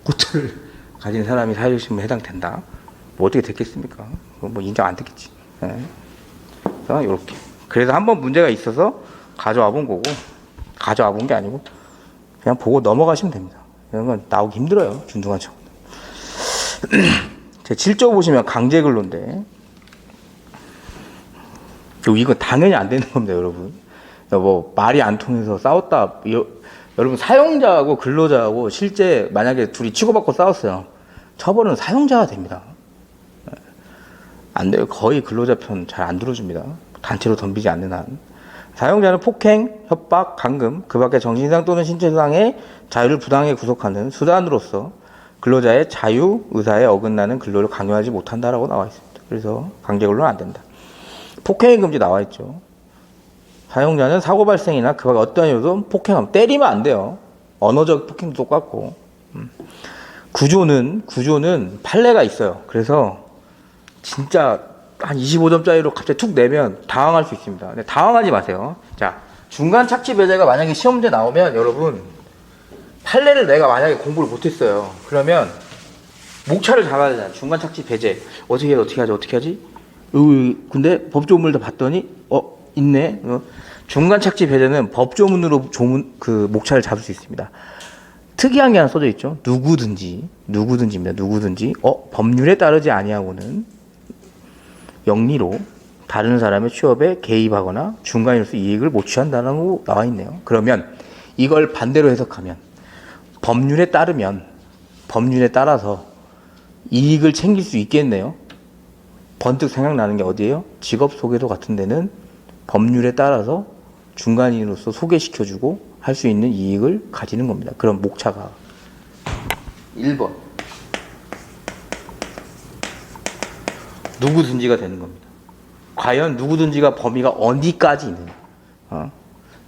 고초를 가진 사람이 사회적 신분에 해당된다. 뭐 어떻게 됐겠습니까? 뭐 인정 안 됐겠지. 그래서 이렇게. 그래서 한번 문제가 있어서 가져와 본 거고, 가져와 본 게 아니고 그냥 보고 넘어가시면 됩니다. 이런 건 나오기 힘들어요. 균등한 처우. 제 7조 보시면 강제근로인데, 그리고 이거 당연히 안 되는 겁니다, 여러분. 뭐 말이 안 통해서 싸웠다. 여러분, 사용자하고 근로자하고 실제 만약에 둘이 치고받고 싸웠어요. 처벌은 사용자가 됩니다. 안 돼요. 거의 근로자 편 잘 안 들어줍니다. 단체로 덤비지 않는 한. 사용자는 폭행, 협박, 감금, 그 밖에 정신이상 또는 신체상의 자유를 부당하게 구속하는 수단으로서 근로자의 자유, 의사에 어긋나는 근로를 강요하지 못한다라고 나와 있습니다. 그래서 강제근로는 안 된다. 폭행의 금지 나와 있죠. 사용자는 사고 발생이나 그 밖에 어떤 이유도 폭행하면 때리면 안 돼요. 언어적 폭행도 똑같고. 구조는 판례가 있어요. 그래서 진짜 한 25점짜리로 갑자기 툭 내면 당황할 수 있습니다. 근데 당황하지 마세요. 자, 중간 착취 배제가 만약에 시험 문제 나오면 여러분 판례를 내가 만약에 공부를 못했어요. 그러면 목차를 잡아야 되잖아. 중간 착취 배제 어떻게 하지? 근데 법조문을 다 봤더니 있네. 중간 착취 배제는 법조문으로 그 목차를 잡을 수 있습니다. 특이한 게 하나 써져 있죠. 누구든지입니다. 누구든지 법률에 따르지 아니하고는 영리로 다른 사람의 취업에 개입하거나 중간인으로서 이익을 못 취한다고 나와 있네요. 그러면 이걸 반대로 해석하면 법률에 따라서 이익을 챙길 수 있겠네요. 번뜩 생각나는 게 어디예요? 직업 소개소 같은 데는 법률에 따라서 중간인으로서 소개시켜주고 할 수 있는 이익을 가지는 겁니다. 그럼 목차가 1번 누구든지가 되는 겁니다. 과연 누구든지가 범위가 어디까지 있느냐.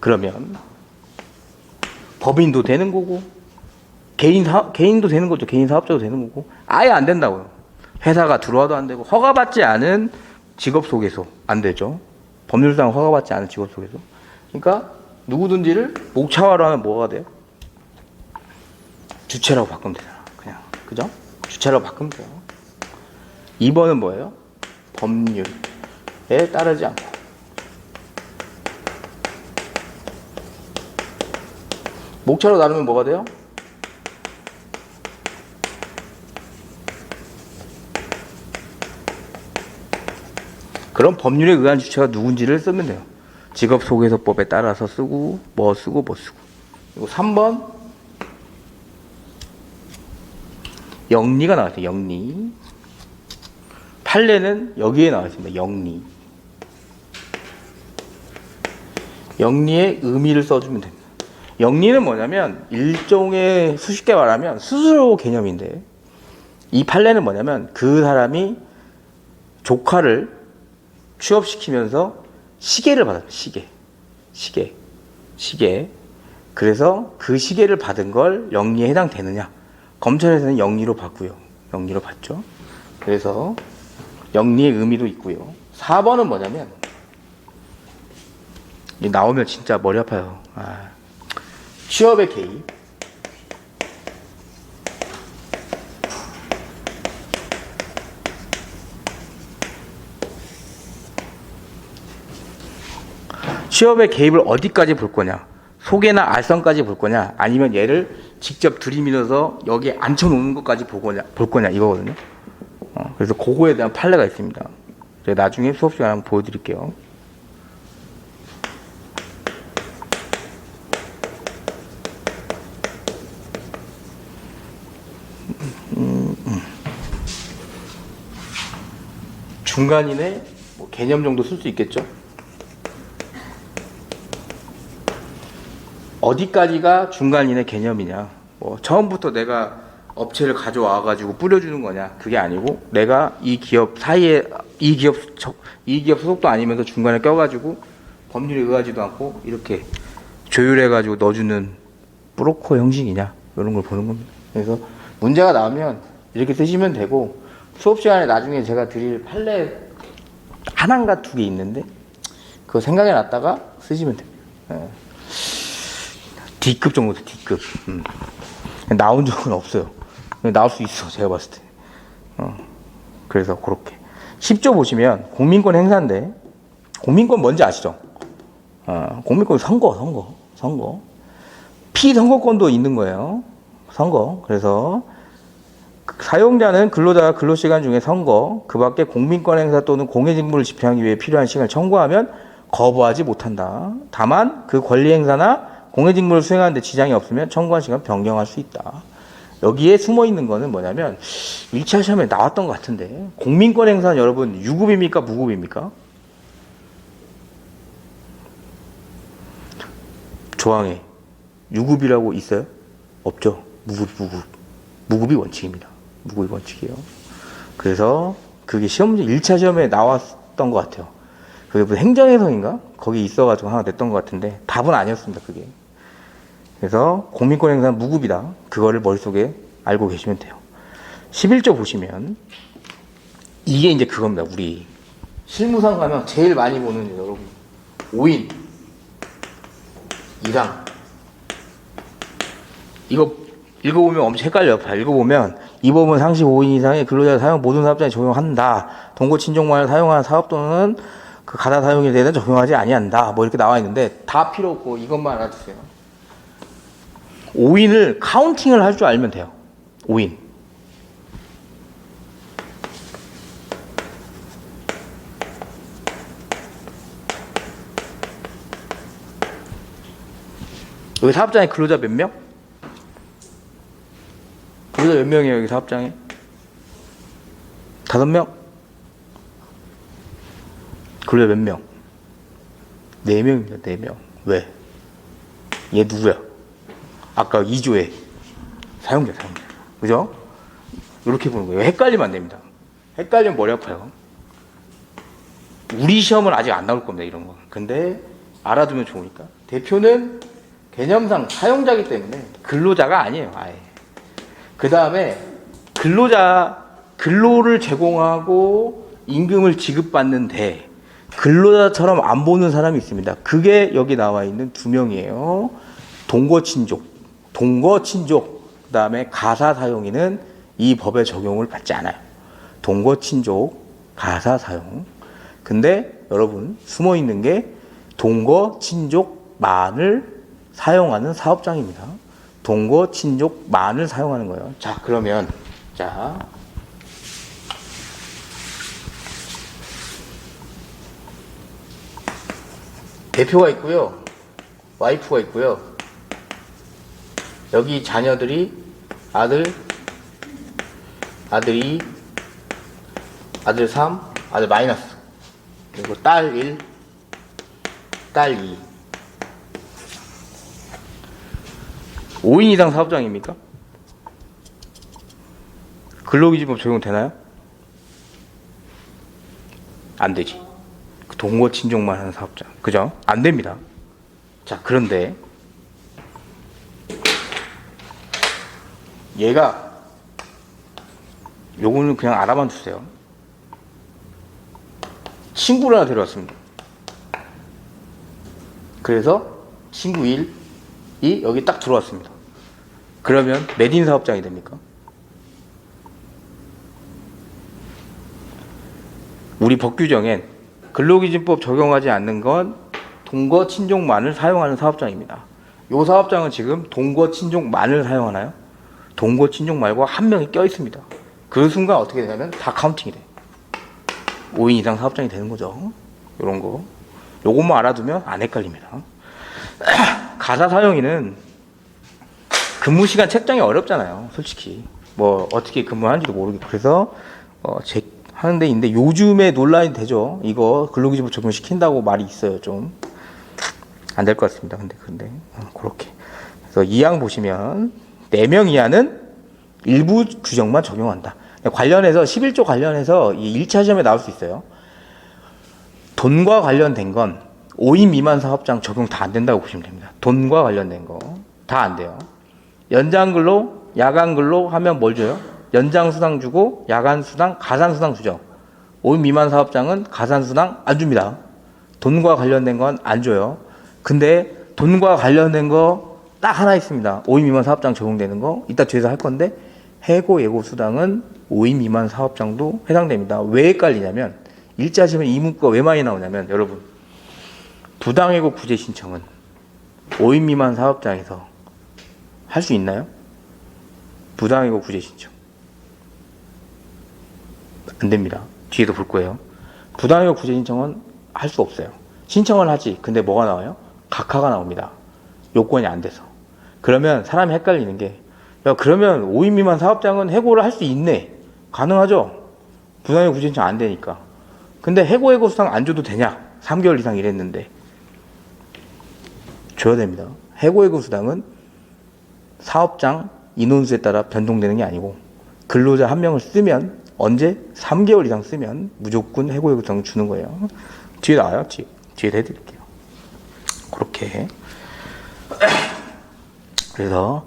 그러면 법인도 되는 거고 개인도 되는 거죠. 개인 사업자도 되는 거고 아예 안 된다고요. 회사가 들어와도 안 되고 허가받지 않은 직업소개소 안 되죠. 법률상 허가받지 않은 직업소개소. 그러니까 누구든지를 목차화로 하면 뭐가 돼요? 주체라고 바꾸면 되잖아. 그냥 그죠? 주체라고 바꾸면 돼요. 2번은 뭐예요? 법률에 따르지 않고. 목차로 나누면 뭐가 돼요? 그럼 법률에 의한 주체가 누군지를 쓰면 돼요. 직업소개소법에 따라서 쓰고 뭐 쓰고. 그리고 3번 영리가 나왔어요. 영리. 판례는 여기에 나와 있습니다. 영리. 영리의 의미를 써주면 됩니다. 영리는 뭐냐면 일종의 쉽게 말하면 수수료 개념인데 이 판례는 뭐냐면 그 사람이 조카를 취업시키면서 시계를 받았어요. 시계. 그래서 그 시계를 받은 걸 영리에 해당되느냐? 검찰에서는 영리로 봤고요. 영리로 봤죠. 그래서 영리의 의미도 있고요. 4번은 뭐냐면 나오면 진짜 머리 아파요. 취업의 개입. 취업의 개입을 어디까지 볼 거냐? 소개나 알선까지 볼 거냐? 아니면 얘를 직접 들이밀어서 여기에 앉혀놓는 것까지 볼 거냐 이거거든요. 그래서 그거에 대한 판례가 있습니다. 제가 나중에 수업 시간에 한번 보여드릴게요. 중간인의 개념 정도 쓸 수 있겠죠? 어디까지가 중간인의 개념이냐? 처음부터 내가 업체를 가져와가지고 뿌려주는 거냐? 그게 아니고 내가 이 기업 사이에 이 기업 소속도 아니면서 중간에 껴가지고 법률에 의하지도 않고 이렇게 조율해가지고 넣어주는 브로커 형식이냐? 이런 걸 보는 겁니다. 그래서 문제가 나오면 이렇게 쓰시면 되고 수업 시간에 나중에 제가 드릴 판례 하나인가 두 개 있는데 그거 생각해 놨다가 쓰시면 됩니다. D급 정도 돼, D급. 나온 적은 없어요. 나올 수 있어, 제가 봤을 때. 그래서 그렇게. 10조 보시면 공민권 행사인데 공민권 뭔지 아시죠? 공민권 선거. 피선거권도 있는 거예요. 선거. 그래서 사용자는 근로자가 근로시간 중에 선거, 그 밖에 공민권 행사 또는 공익직무를 집행하기 위해 필요한 시간을 청구하면 거부하지 못한다. 다만 그 권리 행사나 공익직무를 수행하는 데 지장이 없으면 청구한 시간 변경할 수 있다. 여기에 숨어 있는 거는 뭐냐면 1차 시험에 나왔던 것 같은데, 공민권 행사는 여러분 유급입니까 무급입니까? 조항에 유급이라고 있어요? 없죠. 무급이 원칙입니다. 무급이 원칙이에요. 그래서 그게 시험지 1차 시험에 나왔던 것 같아요. 그게 무슨 행정해석인가? 거기 있어가지고 하나 냈던 것 같은데 답은 아니었습니다. 그게. 그래서 공민권 행사는 무급이다. 그거를 머릿속에 알고 계시면 돼요. 11조 보시면 이게 이제 그겁니다. 우리 실무상 가면 제일 많이 보는 여러분 5인 이상 이거 읽어보면 엄청 헷갈려요. 읽어보면 이 법은 상시 5인 이상의 근로자 사용 모든 사업장에 적용한다. 동거 친족만을 사용하는 사업 또는 그 가사 사용에 대해서는 적용하지 아니한다. 뭐 이렇게 나와 있는데 다 필요 없고 이것만 알아두세요. 5인을 카운팅을 할 줄 알면 돼요. 5인. 여기 사업장에 근로자 몇 명? 근로자 몇 명이에요, 여기 사업장에? 5명? 근로자 몇 명? 4명입니다, 4명. 왜? 얘 누구야? 아까 2조에 사용자. 그죠? 이렇게 보는 거예요. 헷갈리면 안 됩니다. 헷갈리면 머리 아파요. 우리 시험은 아직 안 나올 겁니다, 이런 거. 근데 알아두면 좋으니까. 대표는 개념상 사용자이기 때문에 근로자가 아니에요, 아예. 그 다음에 근로를 제공하고 임금을 지급받는데 근로자처럼 안 보는 사람이 있습니다. 그게 여기 나와 있는 2명이에요. 동거친족, 그 다음에 가사 사용인은 이 법의 적용을 받지 않아요. 동거친족, 가사 사용. 근데 여러분 숨어 있는 게 동거친족만을 사용하는 사업장입니다. 동거친족만을 사용하는 거예요. 자, 그러면 대표가 있고요, 와이프가 있고요. 여기 자녀들이 아들 3, 아들 마이너스, 그리고 딸 1, 딸 2. 5인 이상 사업장입니까? 근로기준법 적용되나요? 안 되지. 동거친족만 하는 사업장. 그죠? 안 됩니다. 자, 그런데 얘가 요거는 그냥 알아만 두세요. 친구를 하나 데려왔습니다. 그래서 친구 1이 여기 딱 들어왔습니다. 그러면 매딘 사업장이 됩니까? 우리 법규정엔 근로기준법 적용하지 않는 건 동거친족만을 사용하는 사업장입니다. 이 사업장은 지금 동거친족만을 사용하나요? 동거친족말과 한 명이 껴있습니다. 그 순간 어떻게 되냐면 다 카운팅이 돼. 5인 이상 사업장이 되는 거죠. 이런 거. 요것만 알아두면 안 헷갈립니다. 가사 사용인은 근무 시간 책정이 어렵잖아요. 솔직히 뭐 어떻게 근무하는지도 모르겠고, 그래서 하는데 있는데 요즘에 논란이 되죠. 이거 근로기준법 적용시킨다고 말이 있어요. 좀 안 될 것 같습니다. 근데 그렇게. 그래서 2항 보시면 4명 이하는 일부 규정만 적용한다. 관련해서 11조 관련해서 이 1차 시험에 나올 수 있어요. 돈과 관련된 건 5인 미만 사업장 적용 다 안 된다고 보시면 됩니다. 돈과 관련된 거 다 안 돼요. 연장 근로, 야간 근로 하면 뭘 줘요? 연장 수당 주고 야간 수당, 가산 수당 주죠. 5인 미만 사업장은 가산 수당 안 줍니다. 돈과 관련된 건 안 줘요. 근데 돈과 관련된 거 딱 하나 있습니다. 5인 미만 사업장 적용되는 거 이따 뒤에서 할 건데, 해고 예고 수당은 5인 미만 사업장도 해당됩니다. 왜 헷갈리냐면 1차 시험에 이 문구가 왜 많이 나오냐면, 여러분 부당해고 구제 신청은 5인 미만 사업장에서 할 수 있나요? 부당해고 구제 신청 안 됩니다. 뒤에도 볼 거예요. 부당이익 구제 신청은 할 수 없어요. 신청을 하지. 근데 뭐가 나와요? 각하가 나옵니다. 요건이 안 돼서. 그러면 사람이 헷갈리는 게, 야, 그러면 5인 미만 사업장은 해고를 할 수 있네. 가능하죠? 부당이익 구제 신청 안 되니까. 근데 해고 수당 안 줘도 되냐? 3개월 이상 일했는데. 줘야 됩니다. 해고 수당은 사업장 인원수에 따라 변동되는 게 아니고, 근로자 한 명을 쓰면, 언제? 3개월 이상 쓰면 무조건 해고 수당을 주는 거예요. 뒤에 나와요. 뒤에 해드릴게요. 그렇게. 그래서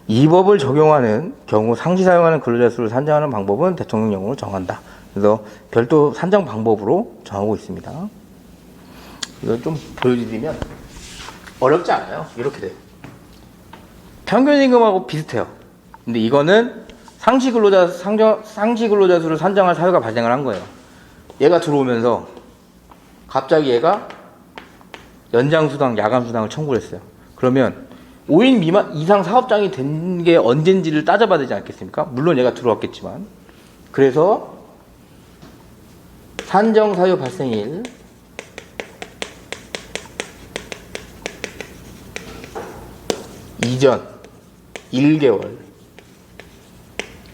이 법을 적용하는 경우 상시 사용하는 근로자 수를 산정하는 방법은 대통령령으로 정한다. 그래서 별도 산정 방법으로 정하고 있습니다. 이거 좀 보여드리면 어렵지 않아요. 이렇게 돼요. 평균 임금하고 비슷해요. 근데 이거는 상시 근로자 수를 산정할 사유가 발생을 한 거예요. 얘가 들어오면서 갑자기 얘가 연장 수당, 야간 수당을 청구를 했어요. 그러면 5인 미만 이상 사업장이 된 게 언젠지를 따져봐야 되지 않겠습니까? 물론 얘가 들어왔겠지만. 그래서 산정 사유 발생일 이전 1개월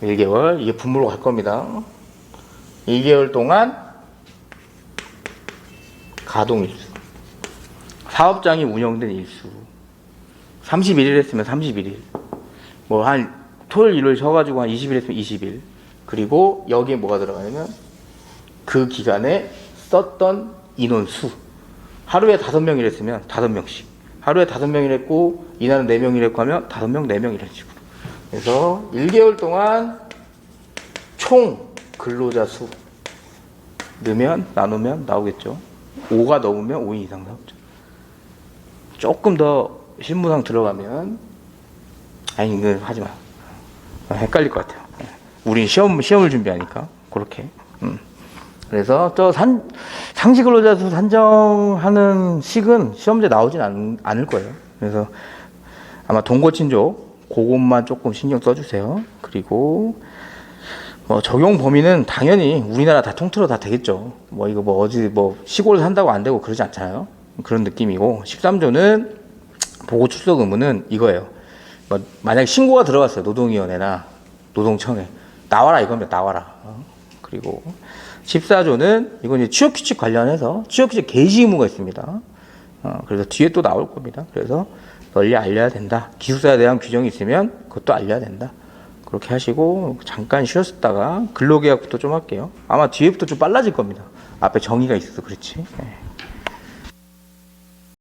이게 분모로 갈 겁니다. 1개월 동안 가동일수, 사업장이 운영된 일수 31일 했으면 31일, 뭐 한 토요일 일요일 쉬어가지고 한 20일 했으면 20일, 그리고 여기에 뭐가 들어가냐면 그 기간에 썼던 인원수, 하루에 5명 일했으면 5명씩, 하루에 5명 일했고 이날은 4명 일했고 하면 5명 4명 이런 식으로. 그래서 1개월 동안 총 근로자 수 나누면 나오겠죠. 5가 넘으면 5인 이상 사업장. 조금 더 실무상 들어가면, 아니 이거 하지 마. 헷갈릴 것 같아요. 우린 시험을 준비하니까 그렇게. 그래서 상시 근로자 수 산정하는 식은 시험제 나오진 않을 거예요. 그래서 아마 동거친족 그것만 조금 신경 써주세요. 그리고 적용 범위는 당연히 우리나라 다 통틀어 다 되겠죠. 이거 어디 시골 산다고 안 되고 그러지 않잖아요. 그런 느낌이고, 13조는 보고 출석 의무는 이거예요. 만약에 신고가 들어갔어요. 노동위원회나 노동청에 나와라 이겁니다. 나와라. 그리고 14조는 이건 이제 취업규칙 관련해서 취업규칙 게시 의무가 있습니다. 그래서 뒤에 또 나올 겁니다. 그래서 널리 알려야 된다. 기숙사에 대한 규정이 있으면 그것도 알려야 된다. 그렇게 하시고 잠깐 쉬었다가 근로계약부터 좀 할게요. 아마 뒤에부터 좀 빨라질 겁니다. 앞에 정의가 있어서 그렇지. 네.